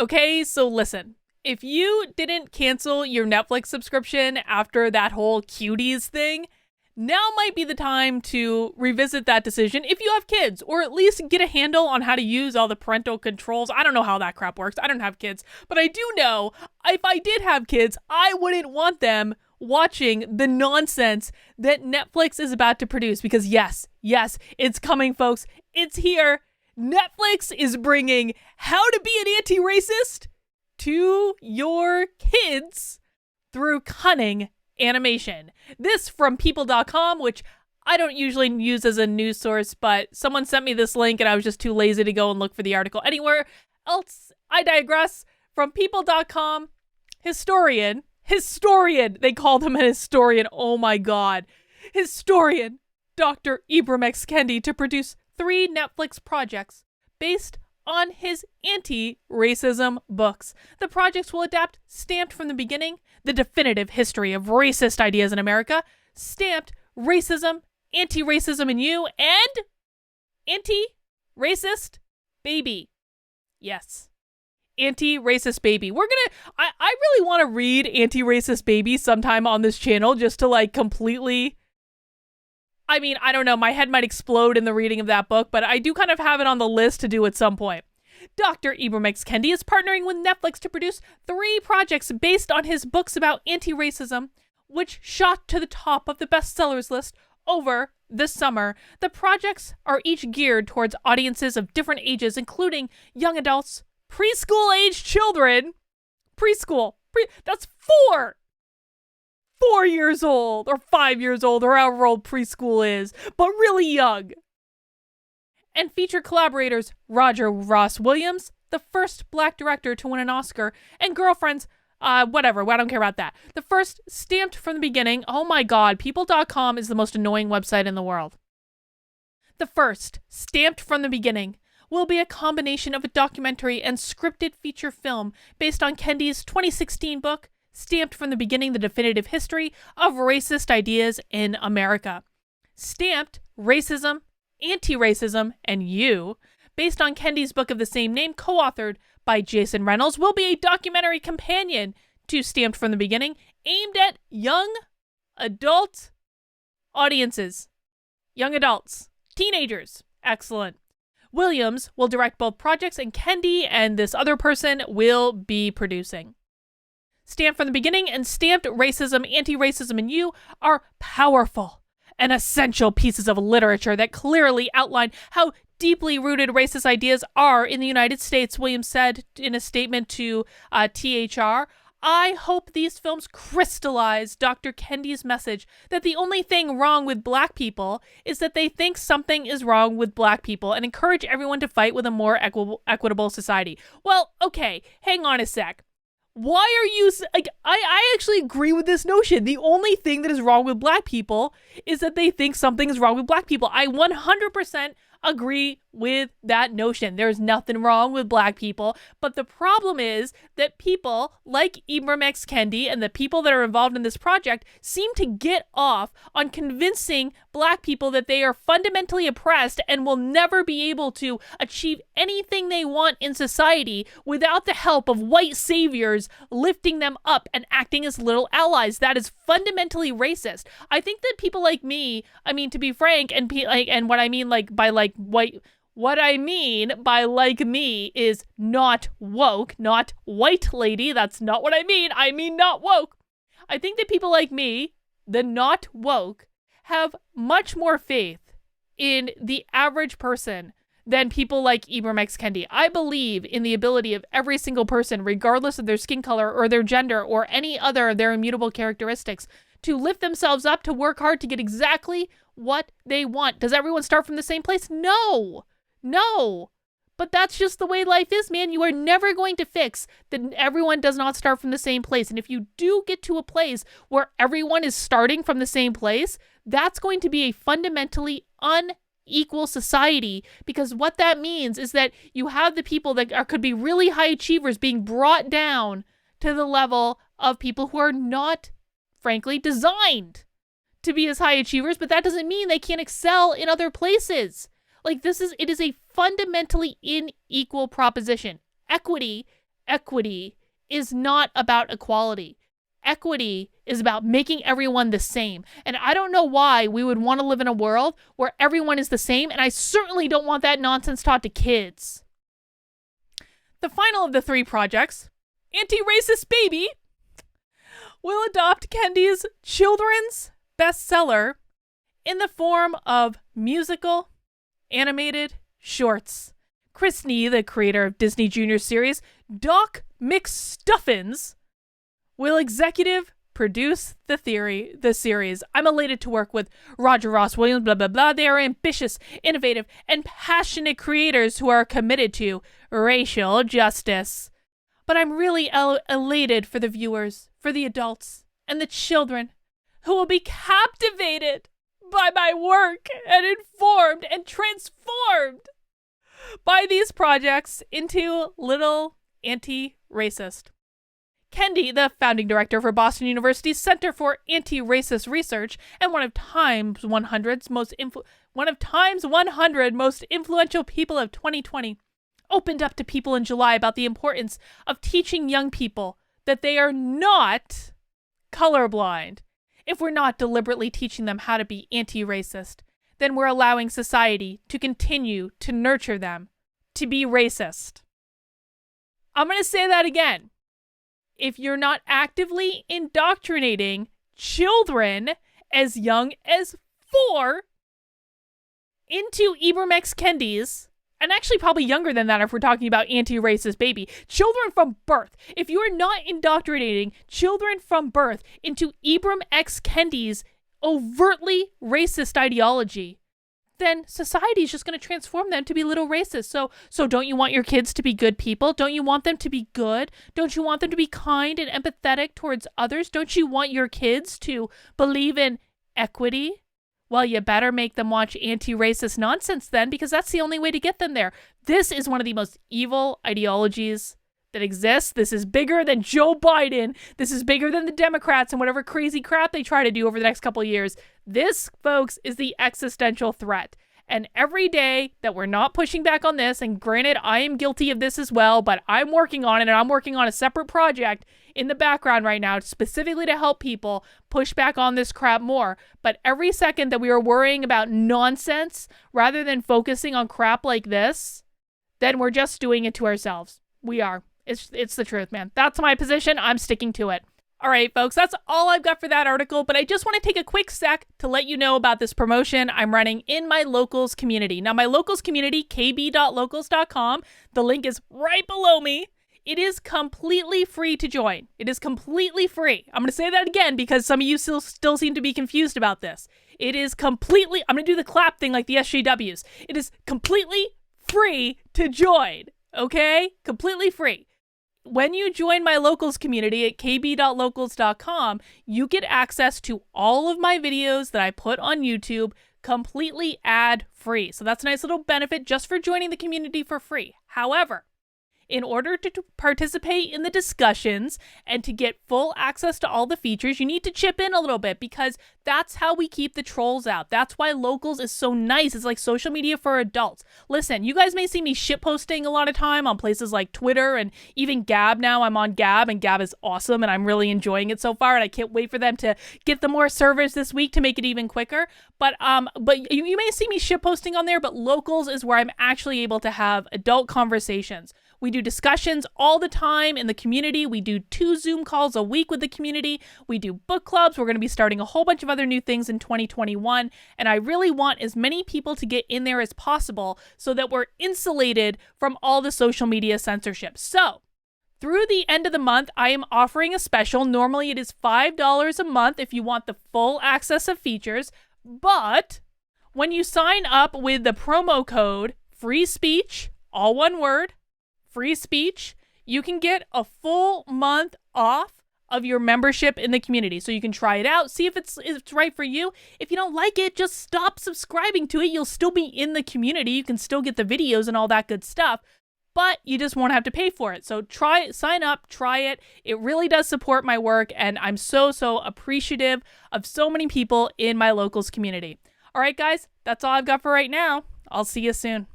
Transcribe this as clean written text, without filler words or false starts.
Okay, so listen. If you didn't cancel your Netflix subscription after that whole cuties thing, now might be the time to revisit that decision if you have kids, or at least get a handle on how to use all the parental controls. I don't know how that crap works. I don't have kids, but I do know if I did have kids, I wouldn't want them watching the nonsense that Netflix is about to produce because yes, it's coming, folks. It's here. Netflix is bringing How to Be an Anti-Racist to your kids through cunning animation. This from people.com, which I don't usually use as a news source, but someone sent me this link and I was just too lazy to go and look for the article anywhere else. I digress. From people.com, historian, they called him an historian, oh my god. Historian Dr. Ibram X. Kendi to produce 3 Netflix projects based on his anti-racism books. The projects will adapt Stamped from the Beginning, the definitive history of racist ideas in America, Stamped, Racism, Anti-Racism in You, and Anti-Racist Baby. Yes. Anti-Racist Baby. I really want to read Anti-Racist Baby sometime on this channel just to completely... I mean, I don't know, my head might explode in the reading of that book, but I do kind of have it on the list to do at some point. Dr. Ibram X. Kendi is partnering with Netflix to produce 3 projects based on his books about anti-racism, which shot to the top of the bestsellers list over the summer. The projects are each geared towards audiences of different ages, including young adults, preschool-aged children, that's 4 years old, or 5 years old, or however old preschool is, but really young. And feature collaborators Roger Ross Williams, the first black director to win an Oscar, and girlfriends, whatever, I don't care about that. The first Stamped from the Beginning, oh my god, people.com is the most annoying website in the world. The first Stamped from the Beginning will be a combination of a documentary and scripted feature film based on Kendi's 2016 book, Stamped from the Beginning, the definitive history of racist ideas in America. Stamped, Racism, Anti-Racism, and You, based on Kendi's book of the same name, co-authored by Jason Reynolds, will be a documentary companion to Stamped from the Beginning, aimed at young adult audiences. Young adults. Teenagers. Excellent. Williams will direct both projects, and Kendi and this other person will be producing. Stamped from the Beginning and Stamped, Racism, Anti-Racism, and You are powerful and essential pieces of literature that clearly outline how deeply rooted racist ideas are in the United States, Williams said in a statement to THR. I hope these films crystallize Dr. Kendi's message that the only thing wrong with black people is that they think something is wrong with black people, and encourage everyone to fight with a more equitable society. Well, okay, hang on a sec. Why are you, I actually agree with this notion. The only thing that is wrong with black people is that they think something is wrong with black people. I 100% agree with that notion. There's nothing wrong with black people, but the problem is that people like Ibram X. Kendi and the people that are involved in this project seem to get off on convincing black people that they are fundamentally oppressed and will never be able to achieve anything they want in society without the help of white saviors lifting them up and acting as little allies. That is fundamentally racist. I think that people like me, I mean, to be frank, and what I mean by like me is not woke, not white lady. That's not what I mean. I mean not woke. I think that people like me, the not woke, have much more faith in the average person than people like Ibram X. Kendi. I believe in the ability of every single person, regardless of their skin color or their gender or any other of their immutable characteristics, to lift themselves up, to work hard, to get exactly what they want. Does everyone start from the same place? No. But that's just the way life is, man. You are never going to fix that everyone does not start from the same place. And if you do get to a place where everyone is starting from the same place, that's going to be a fundamentally unequal society, because what that means is that you have the people that could be really high achievers being brought down to the level of people who are not, frankly, designed to be as high achievers, but that doesn't mean they can't excel in other places. It is a fundamentally unequal proposition. Equity equity is not about equality. Equity is about making everyone the same. And I don't know why we would want to live in a world where everyone is the same, and I certainly don't want that nonsense taught to kids. The final of the 3 projects, Anti-Racist Baby, will adopt Kendi's children's bestseller in the form of musical, animated shorts. Chris Nee, the creator of Disney Junior series Doc McStuffins, will executive produce the series. I'm elated to work with Roger Ross Williams, blah, blah, blah. They are ambitious, innovative, and passionate creators who are committed to racial justice. But I'm really elated for the viewers, for the adults, and the children who will be captivated by my work and informed and transformed by these projects into little anti-racist. Kendi, the founding director for Boston University's Center for Anti-Racist Research and one of Time's 100 most influential people of 2020, opened up to people in July about the importance of teaching young people that they are not colorblind. If we're not deliberately teaching them how to be anti-racist, then we're allowing society to continue to nurture them to be racist. I'm going to say that again. If you're not actively indoctrinating children as young as 4 into Ibram X. Kendi's, and actually probably younger than that if we're talking about anti-racist baby, children from birth, if you are not indoctrinating children from birth into Ibram X. Kendi's overtly racist ideology, then society is just going to transform them to be little racist. So don't you want your kids to be good people? Don't you want them to be good? Don't you want them to be kind and empathetic towards others? Don't you want your kids to believe in equity? Well, you better make them watch anti-racist nonsense then, because that's the only way to get them there. This is one of the most evil ideologies that exists. This is bigger than Joe Biden. This is bigger than the Democrats and whatever crazy crap they try to do over the next couple of years. This, folks, is the existential threat. And every day that we're not pushing back on this, and granted, I am guilty of this as well, but I'm working on it, and I'm working on a separate project in the background right now, specifically to help people push back on this crap more. But every second that we are worrying about nonsense, rather than focusing on crap like this, then we're just doing it to ourselves. We are. It's the truth, man. That's my position. I'm sticking to it. All right, folks, that's all I've got for that article, but I just want to take a quick sec to let you know about this promotion I'm running in my locals community. Now, my locals community, kb.locals.com, the link is right below me. It is completely free to join. It is completely free. I'm going to say that again because some of you still seem to be confused about this. It is completely, I'm going to do the clap thing like the SJWs. It is completely free to join, okay? Completely free. When you join my locals community at kb.locals.com, you get access to all of my videos that I put on YouTube completely ad-free. So that's a nice little benefit just for joining the community for free. However, in order to participate in the discussions and to get full access to all the features, you need to chip in a little bit because that's how we keep the trolls out. That's why locals is so nice. It's like social media for adults. Listen, you guys may see me shitposting a lot of time on places like Twitter and even Gab now. I'm on Gab and Gab is awesome and I'm really enjoying it so far and I can't wait for them to get the more servers this week to make it even quicker. But you may see me shitposting on there, but locals is where I'm actually able to have adult conversations. We do discussions all the time in the community. We do 2 Zoom calls a week with the community. We do book clubs. We're going to be starting a whole bunch of other new things in 2021. And I really want as many people to get in there as possible so that we're insulated from all the social media censorship. So through the end of the month, I am offering a special. Normally it is $5 a month if you want the full access of features. But when you sign up with the promo code free speech, all one word, free speech, you can get a full month off of your membership in the community. So you can try it out, see if it's right for you. If you don't like it, just stop subscribing to it. You'll still be in the community. You can still get the videos and all that good stuff, but you just won't have to pay for it. So sign up, try it. It really does support my work, and I'm so appreciative of so many people in my locals community. All right, guys, that's all I've got for right now. I'll see you soon.